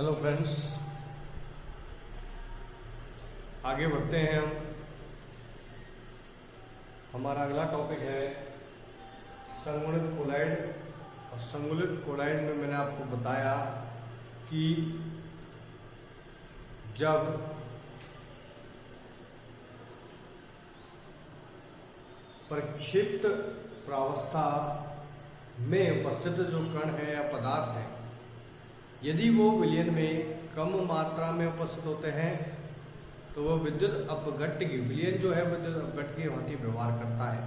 Hello friends, आगे बढ़ते हैं हम। हमारा अगला टॉपिक है संगुणित कोलाइड। और संगुणित कोलाइड में मैंने आपको बताया कि जब प्रक्षिप्त प्रावस्था में उपस्थित जो कण है या पदार्थ है, यदि वो विलयन में कम मात्रा में उपस्थित होते हैं तो वह विद्युत अपघट्य की विलयन जो है विद्युत अपघट्य की भांति व्यवहार करता है।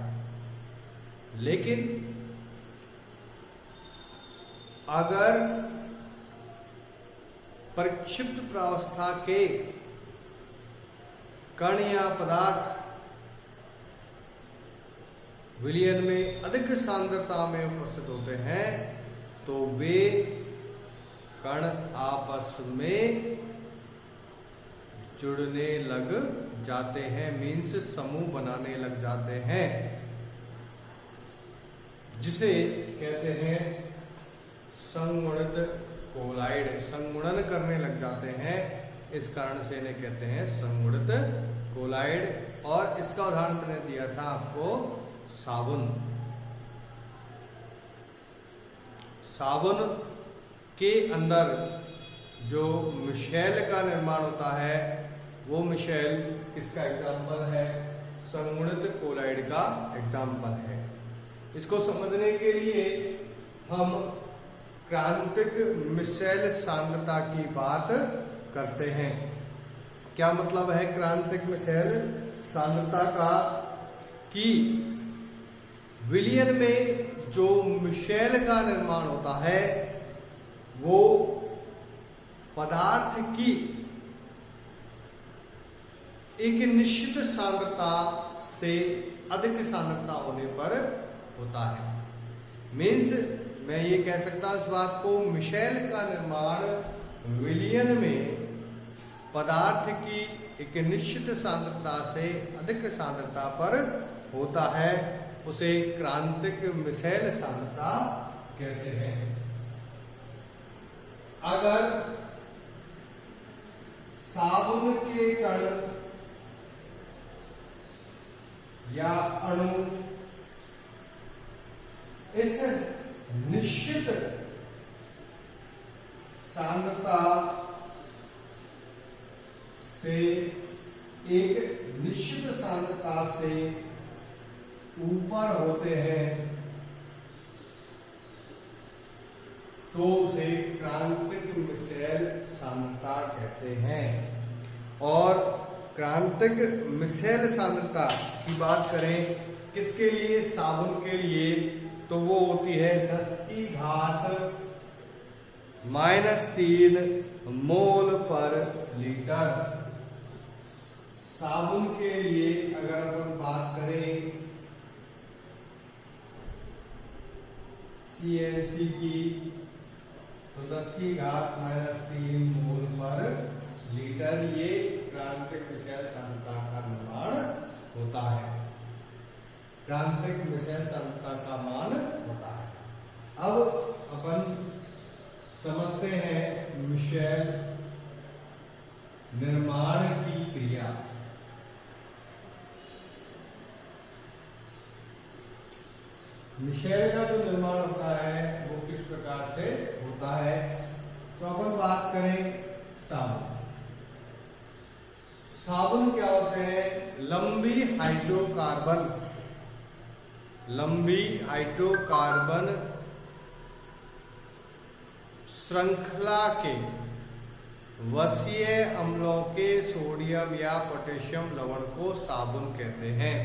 लेकिन अगर प्रक्षिप्त प्रावस्था के कण या पदार्थ विलयन में अधिक सांद्रता में उपस्थित होते हैं तो वे कण आपस में जुड़ने लग जाते हैं, मीन्स समूह बनाने लग जाते हैं, जिसे कहते हैं संगुणित कोलाइड। संगुणन करने लग जाते हैं, इस कारण से इन्हें कहते हैं संगुणित कोलाइड। और इसका उदाहरण मैंने दिया था आपको साबुन। साबुन के अंदर जो मिशेल का निर्माण होता है वो मिशेल किसका एग्जाम्पल है? संगुणित कोलाइड का एग्जाम्पल है। इसको समझने के लिए हम क्रांतिक मिशेल सांद्रता की बात करते हैं। क्या मतलब है क्रांतिक मिशेल सांद्रता का? कि विलयन में जो मिशेल का निर्माण होता है वो पदार्थ की एक निश्चित सांद्रता से अधिक सांद्रता होने पर होता है। मीन्स मैं ये कह सकता हूं इस बात को, मिशेल का निर्माण विलयन में पदार्थ की एक निश्चित सांद्रता से अधिक सांद्रता पर होता है, उसे क्रांतिक मिशेल सांद्रता कहते हैं। अगर साबुन के कण या अणु इस निश्चित सांद्रता से एक निश्चित सांद्रता से ऊपर होते हैं तो उसे क्रांतिक मिशेल सांद्रता कहते हैं। और क्रांतिक मिशेल सांद्रता की बात करें किसके लिए? साबुन के लिए, तो वो होती है 10⁻³ मोल पर लीटर। साबुन के लिए अगर अपन बात करें CmC की तो 10⁻³ मोल पर लीटर ये क्रांतिक मिशेल सांद्रता का निर्माण होता है, क्रांतिक मिशेल सांद्रता का मान होता है। अब अपन समझते हैं मिशेल निर्माण की क्रिया। मिशेल का जो निर्माण होता है वो किस प्रकार से होता है? तो अपन बात करें साबुन। साबुन क्या होते हैं? लंबी हाइड्रोकार्बन श्रृंखला के वसीय अम्लों के सोडियम या पोटेशियम लवण को साबुन कहते हैं।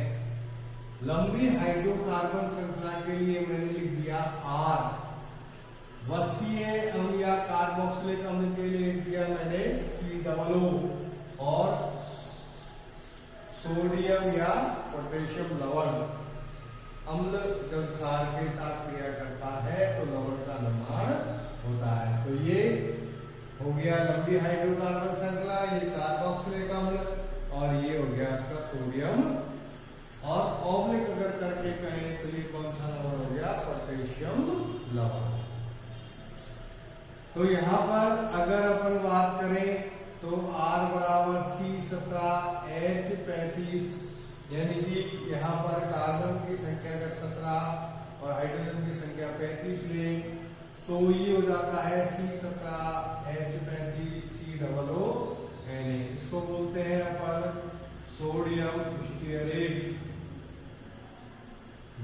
लंबी हाइड्रोकार्बन श्रृंखला के लिए मैंने लिख दिया R। वसीय अम्ल या कार्बोक्सिलिक अम्ल के लिए लिख दिया मैंने COO। और सोडियम या पोटेशियम लवण, अम्ल जब क्षार के साथ क्रिया करता है तो लवण का निर्माण होता है। तो ये हो गया लंबी हाइड्रोकार्बन श्रृंखला, ये कार्बोक्सिलिक अम्ल, और ये हो गया इसका सोडियम। और ऑब्लिक अगर करके कहें तो ये कौन सा लवण हो गया? पोटेशियम लवण। तो यहाँ पर अगर अपन बात करें तो R बराबर C17H35, यानी कि यहाँ पर कार्बन की संख्या अगर 17 और हाइड्रोजन की संख्या 35 ले तो ये हो जाता है C17H35COO। इसको बोलते हैं अपन सोडियम स्टीयरेट।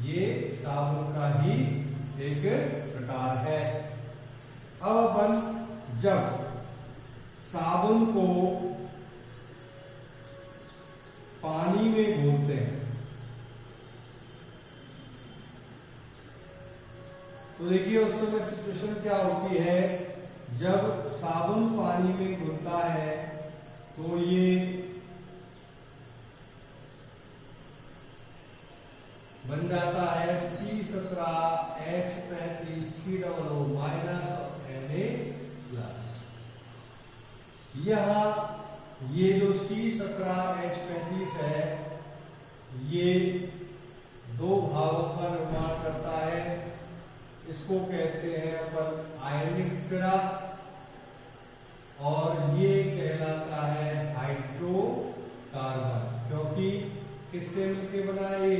ये साबुन का ही एक प्रकार है। अब अपन जब साबुन को पानी में घोलते हैं तो देखिए उस समय सिचुएशन क्या होती है। जब साबुन पानी में घुलता है तो ये बन जाता है C17H35COO माइनस और Na+। यहाँ ये जो C17H35 है ये दो भागों का निर्माण करता है। इसको कहते हैं अपन आयनिक सिरा और ये कहलाता है हाइड्रोकार्बन, क्योंकि किससे मिलके बना है?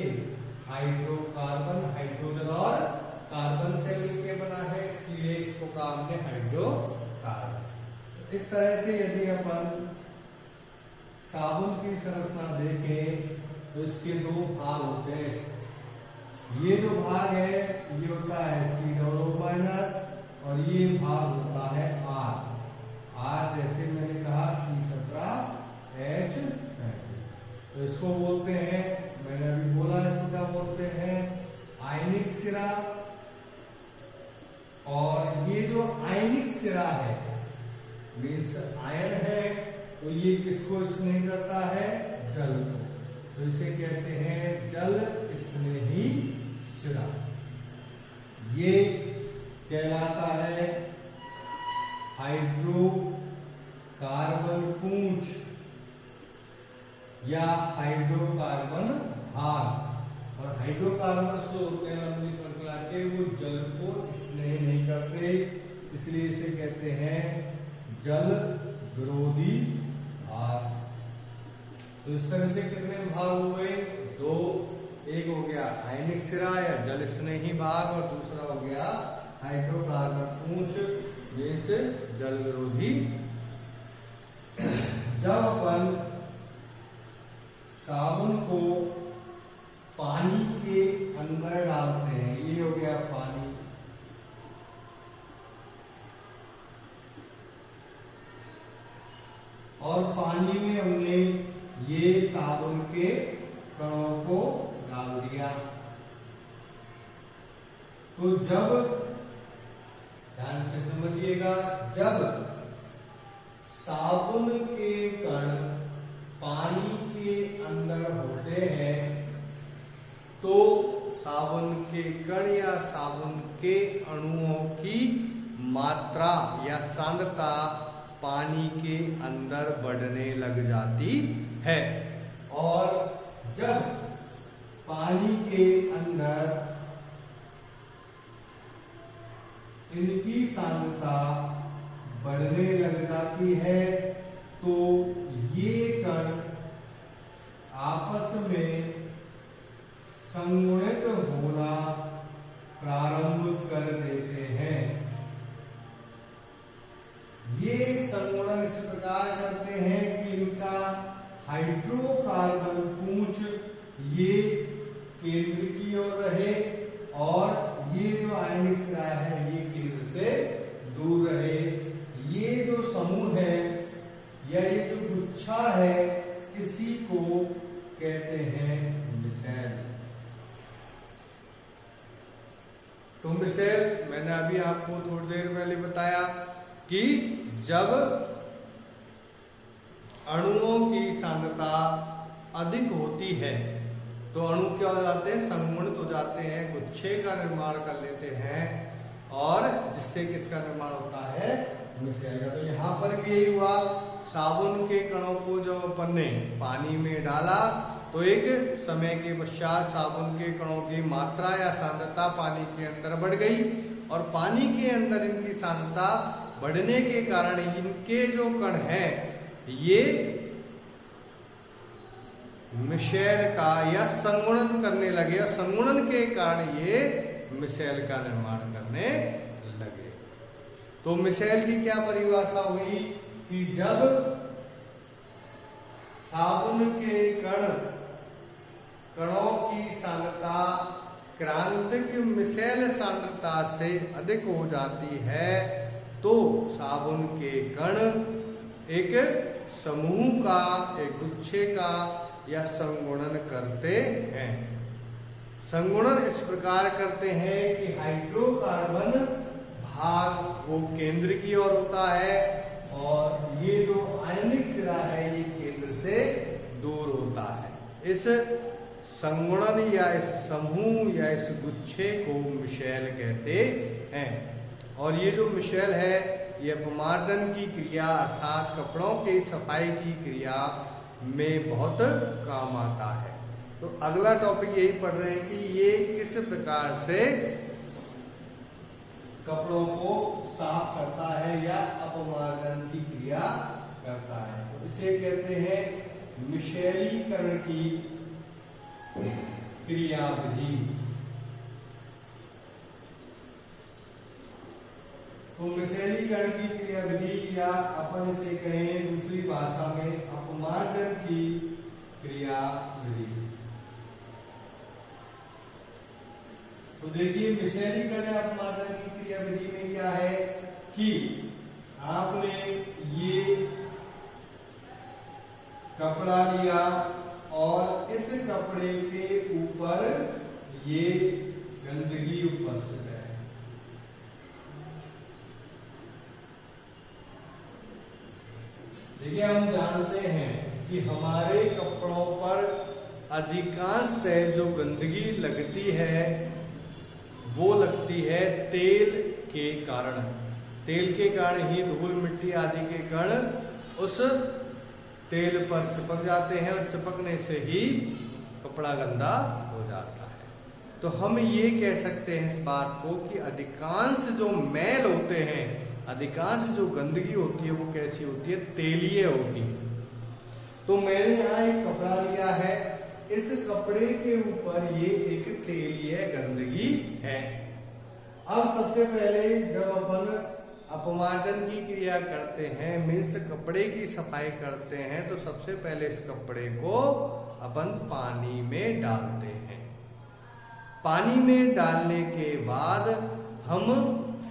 हाइड्रोकार्बन, हाइड्रोजन और कार्बन से मिलके बना है, इसलिए इसको कहा हमने हाइड्रोकार्बन। इस तरह से यदि अपन साबुन की संरचना देखें तो इसके दो भाग होते हैं। ये जो भाग है ये होता है COO- और ये भाग होता है R। जैसे मैंने कहा C17H35, तो इसको बोलते हैं, मैंने अभी बोला इसको क्या बोलते हैं? आयनिक सिरा। और ये जो आयनिक सिरा है मीन्स आयन है, तो ये किसको स्नेह करता है? जल को। तो इसे कहते हैं जल स्नेही सिरा। ये कहलाता है हाइड्रोकार्बन पूंछ या हाइड्रोकार्बन भाग। और हाइड्रोकार्बन जो होते हैं लंबी श्रृंखला के, वो जल को स्नेह नहीं करते, इसलिए इसे कहते हैं जल विरोधी भाग। तो इस तरह से कितने भाग हुए? दो। एक हो गया आयनिक सिरा या जल स्नेही भाग और दूसरा हो गया हाइड्रोकार्बन पूंछ मीन्स जल विरोधी। जब अपन साबुन को पानी के अंदर डालते हैं, ये हो गया पानी, और पानी में हमने ये साबुन के कणों को डाल दिया, तो जब ध्यान से समझिएगा, जब साबुन के कण पानी के अंदर होते हैं तो साबुन के कण या साबुन के अणुओं की मात्रा या सांद्रता पानी के अंदर बढ़ने लग जाती है। और जब पानी के अंदर इनकी सांद्रता बढ़ने लग जाती है तो ये कण आपस में संगुणित होना प्रारंभ कर देते हैं। ये संगुणन इस प्रकार करते हैं कि इनका हाइड्रोकार्बन पूंछ ये केंद्र की ओर रहे और ये जो आयनिक सिरा है ये केंद्र से दूर रहे। ये जो समूह है या ये जो गुच्छा है इसी को कहते हैं मिसेल। तो मिसेल मैंने अभी आपको थोड़ी देर पहले बताया कि जब अणुओं की सांद्रता अधिक होती है तो अणु क्या हो जाते हैं? संगुणित हो जाते हैं, गुच्छे का निर्माण कर लेते हैं और जिससे किसका निर्माण होता है? मिसेल का। तो यहाँ पर भी यही हुआ, साबुन के कणों को जब अपन ने पानी में डाला तो एक समय के पश्चात साबुन के कणों की मात्रा या सांद्रता पानी के अंदर बढ़ गई और पानी के अंदर इनकी सांद्रता बढ़ने के कारण इनके जो कण हैं ये मिशेल का या संगुणन करने लगे और संगुणन के कारण ये मिशेल का निर्माण करने लगे। तो मिशेल की क्या परिभाषा हुई कि जब साबुन के कणों की सांद्रता क्रांतिक मिशेल सांद्रता से अधिक हो जाती है तो साबुन के कण एक समूह का, एक गुच्छे का या संगुणन करते हैं। संगुणन इस प्रकार करते हैं कि हाइड्रोकार्बन भाग वो केंद्र की ओर होता है और ये जो आयनिक सिरा है ये केंद्र से दूर होता है। इस संगुणन या इस समूह या इस गुच्छे को मिशेल कहते हैं। और ये जो मिशेल है ये अपमार्जन की क्रिया अर्थात कपड़ों की सफाई की क्रिया में बहुत काम आता है। तो अगला टॉपिक यही पढ़ रहे हैं कि ये किस प्रकार से कपड़ों को साफ करता है या अपमार्जन की क्रिया करता है। तो इसे कहते हैं मिशेलीकरण की क्रियाविधि। तो मिशेलीकरण की क्रियाविधि या अपन इसे कहें दूसरी भाषा में अपमार्जन की क्रियाविधि। तो देखिए मिशेलीकरण या अपमार्जन की क्रियाविधि में क्या है कि आपने ये कपड़ा लिया और इस कपड़े के ऊपर ये गंदगी उपस्थित है। देखिए हम जानते हैं कि हमारे कपड़ों पर अधिकांशतः जो गंदगी लगती है वो लगती है तेल के कारण। तेल के कारण ही धूल मिट्टी आदि के कण उस तेल पर चिपक जाते हैं और चिपकने से ही कपड़ा गंदा हो जाता है। तो हम ये कह सकते हैं इस बात को कि अधिकांश जो मैल होते हैं, अधिकांश जो गंदगी होती है वो कैसी होती है, तेलीय होती है। तो मैंने यहाँ एक कपड़ा लिया है, इस कपड़े के ऊपर ये एक तेलीय गंदगी है। अब सबसे पहले जब अपन अपमार्जन की क्रिया करते हैं, मीन्स कपड़े की सफाई करते हैं, तो सबसे पहले इस कपड़े को अपन पानी में डालते हैं। पानी में डालने के बाद हम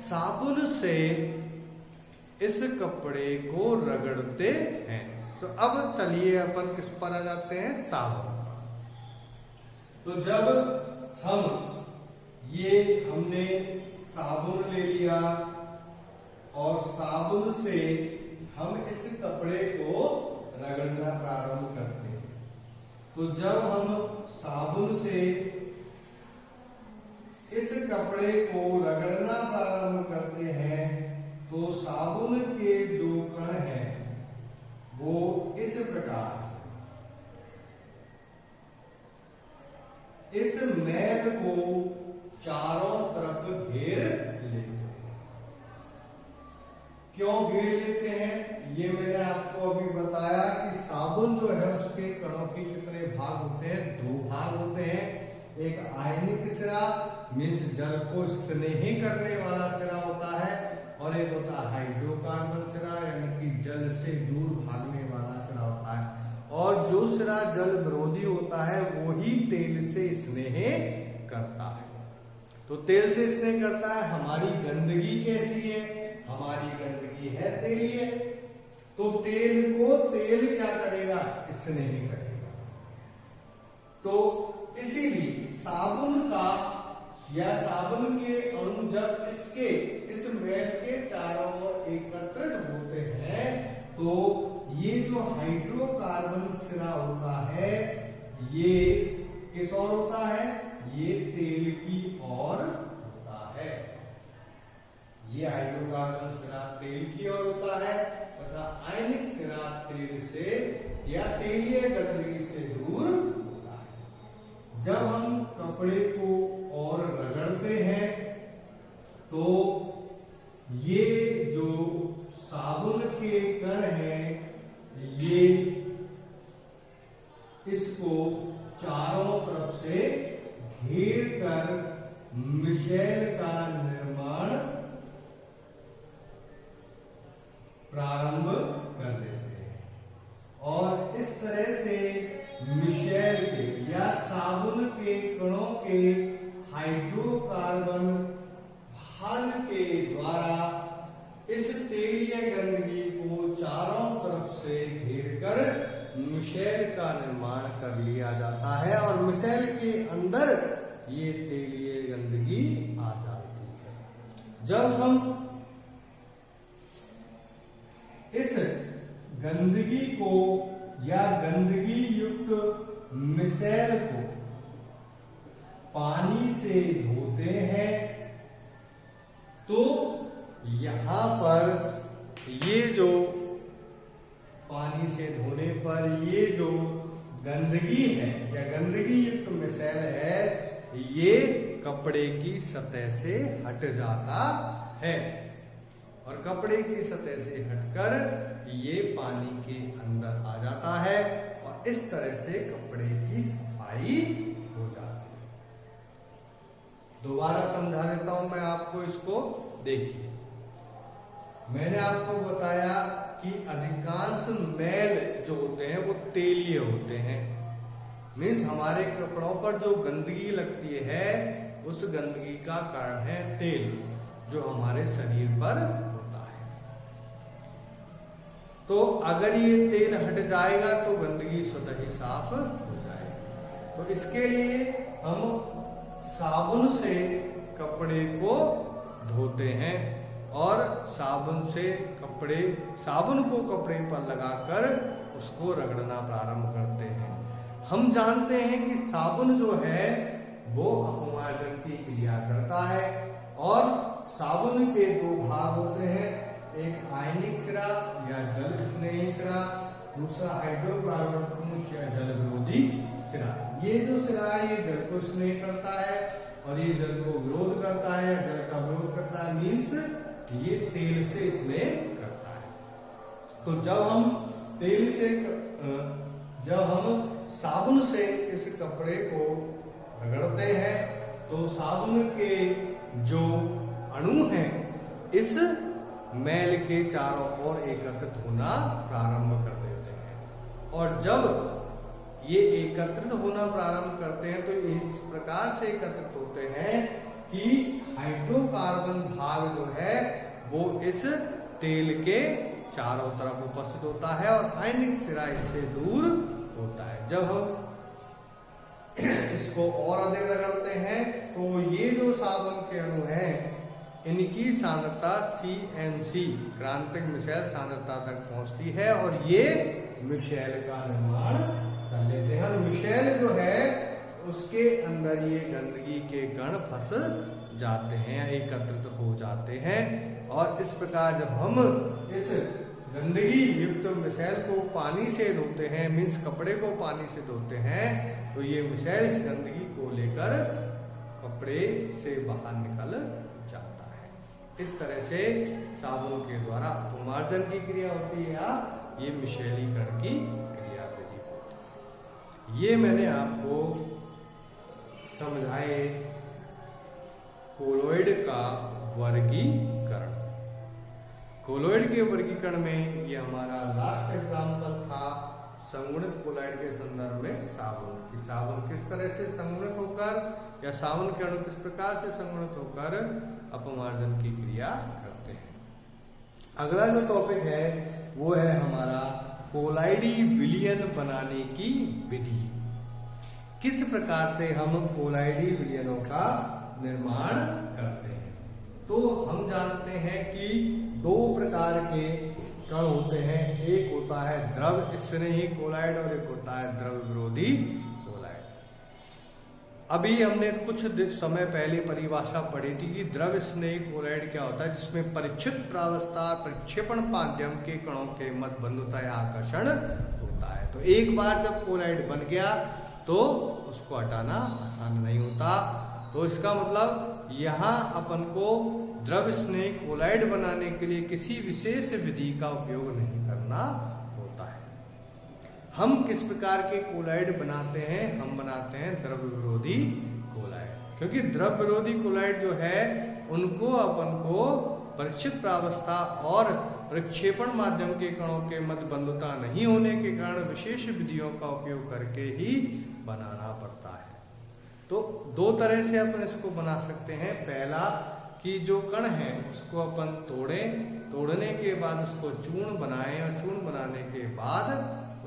साबुन से इस कपड़े को रगड़ते हैं। तो अब चलिए अपन किस पर आ जाते हैं, साबुन। तो जब हमने साबुन ले लिया और साबुन से हम इस कपड़े को रगड़ना प्रारंभ करते हैं। तो जब हम साबुन से इस कपड़े को रगड़ना प्रारंभ करते हैं तो साबुन के जो कण हैं वो इस प्रकार से इस मैल को चारों तरफ घेर लेते हैं। क्यों घेर लेते हैं, ये मैंने आपको अभी बताया कि साबुन जो है उसके कणों के कितने भाग होते हैं, 2 भाग होते हैं। एक आयनिक सिरा मीन्स जल को स्नेही करने वाला सिरा होता है और एक होता है हाइड्रोकार्बन सिरा यानी कि जल से दूर भागने वाला सिरा होता है। और जो सिरा जल विरोधी होता है वो ही तेल से स्नेह करता है। तो तेल से स्नेह करता है। हमारी गंदगी कैसी है, हमारी गंदगी है तेलीय। तो तेल को तेल क्या करेगा, स्नेह करेगा। तो इसीलिए साबुन का या साबुन के अणु जब इस मैल के चारों ओर एकत्रित होते हैं तो ये जो हाइड्रोकार्बन सिरा होता है ये किस ओर होता है, ये तेल की ओर होता है। ये हाइड्रोकार्बन सिरा तेल की ओर होता है तथा आयनिक सिरा तेल से या तेलीय गंदगी से दूर होता है। जब हम कपड़े को और रगड़ते हैं तो ये जो चारों तरफ से घेर कर मिशेल का निर्माण प्रारंभ कर देते हैं। और इस तरह से मिशेल के या साबुन के कणों के हाइड्रोकार्बन भाग के द्वारा इस तेलीय गंदगी को चारों तरफ से घेर कर मिशेल का निर्माण कर लिया जाता है और मिशेल के अंदर ये तेलीय गंदगी आ जाती है। जब हम इस गंदगी को या गंदगी युक्त मिशेल को पानी से धोते हैं तो यहां पर ये जो पानी से धोने पर ये जो गंदगी है या गंदगी युक्त मिशेल है ये कपड़े की सतह से हट जाता है और कपड़े की सतह से हटकर ये पानी के अंदर आ जाता है और इस तरह से कपड़े की सफाई हो जाती है। दोबारा समझा देता हूं मैं आपको इसको। देखिए, मैंने आपको बताया कि अधिकांश मैल जो होते हैं वो तेलीय होते हैं। मीन्स हमारे कपड़ों पर जो गंदगी लगती है उस गंदगी का कारण है तेल जो हमारे शरीर पर होता है। तो अगर ये तेल हट जाएगा तो गंदगी स्वतः ही साफ हो जाएगी। तो इसके लिए हम साबुन से कपड़े को धोते हैं और साबुन को कपड़े पर लगाकर उसको रगड़ना प्रारंभ करते हैं। हम जानते हैं कि साबुन जो है वो अपमार्जन की क्रिया करता है और साबुन के दो भाग होते हैं, एक आयनिक सिरा या जल स्नेही सिरा, दूसरा हाइड्रोकार्बन अंश या जल विरोधी सिरा। ये जो सिरा है ये जल को स्नेह करता है और ये जल को विरोध करता है, जल का विरोध करता है, मीन्स ये तेल से स्नेह करता है। तो जब हम साबुन से इस कपड़े को रगड़ते हैं तो साबुन के जो अणु हैं इस मैल के चारों ओर एकत्रित होना प्रारंभ कर देते हैं और जब ये एकत्रित होना प्रारंभ करते हैं तो इस प्रकार से एकत्रित होते हैं कि हाइड्रोकार्बन भाग जो है वो इस तेल के चारों तरफ उपस्थित होता है और आयनिक सिरा इससे दूर होता है। जब हम इसको और अधिक रगड़ते हैं तो ये जो साबुन के अणु हैं इनकी सांद्रता CMC क्रांतिक मिशेल सांद्रता तक पहुंचती है और ये मिशेल का निर्माण कर लेते हैं। मिशेल जो है उसके अंदर ये गंदगी के कण फंस जाते हैं, एकत्रित हो जाते हैं और इस प्रकार जब हम इस गंदगी युक्त मिशेल को पानी से धोते हैं, मीन्स कपड़े को पानी से धोते हैं, तो ये मिशेल इस गंदगी को लेकर कपड़े से बाहर निकल जाता है। इस तरह से साबुन के द्वारा अपमार्जन की क्रिया होती है या ये मिशेलीकरण की क्रिया विधि होती है। ये मैंने आपको समझाए कोलोइड का वर्गीकरण। कोलोइड के वर्गीकरण में ये हमारा लास्ट एग्जाम्पल था संगुणित कोलोइड के संदर्भ में साबुन की। साबुन किस तरह से संगुणित होकर या साबुन के अणु किस प्रकार से संगुणित होकर अपमार्जन की क्रिया करते हैं। अगला जो टॉपिक है वो है हमारा कोलाइडी विलयन बनाने की विधि। किस प्रकार से हम कोलाइडी विलयनों का निर्माण करते हैं। तो हम जानते हैं कि दो प्रकार के कण होते हैं, एक होता है द्रव स्नेही कोलाइड और एक होता है द्रव विरोधी कोलाइड। अभी हमने कुछ समय पहले परिभाषा पढ़ी थी कि द्रव स्नेही कोलाइड क्या होता है, जिसमें परिच्छिद प्रावस्था प्रक्षेपण माध्यम के कणों के मध्य बंधुता या आकर्षण होता है। तो एक बार जब कोलाइड बन गया तो उसको हटाना आसान नहीं होता। तो इसका मतलब यहां अपन को द्रव स्नेही कोलाइड बनाने के लिए किसी विशेष विधि का उपयोग नहीं करना होता है। हम किस प्रकार के कोलाइड बनाते हैं? हम बनाते हैं द्रव विरोधी कोलाइड, क्योंकि द्रव विरोधी कोलाइड जो है उनको अपन को परीक्षित प्रावस्था और प्रक्षेपण माध्यम के कणों के मध्य बंधुता नहीं होने के कारण विशेष विधियों का उपयोग करके ही बनाना पड़ता है। तो दो तरह से अपन इसको बना सकते हैं। पहला कि जो कण है उसको अपन तोड़ने के बाद उसको चूर्ण बनाएं और चूर्ण बनाने के बाद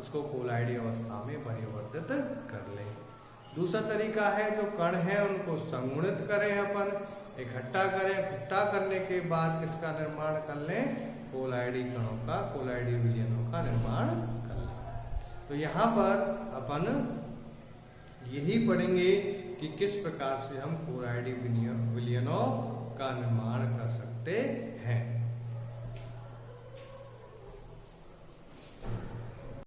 उसको कोलाइडी अवस्था में परिवर्तित कर लें। दूसरा तरीका है जो कण है उनको संगुणित करें, अपन इकट्ठा करें, इकट्ठा करने के बाद किसका निर्माण कर लें? कोलाइडी कणों का, कोलाइडी विलयनों का निर्माण कर लें। तो यहाँ पर अपन यही पढ़ेंगे कि किस प्रकार से हम कोलाइडी विलयनों का निर्माण कर सकते हैं।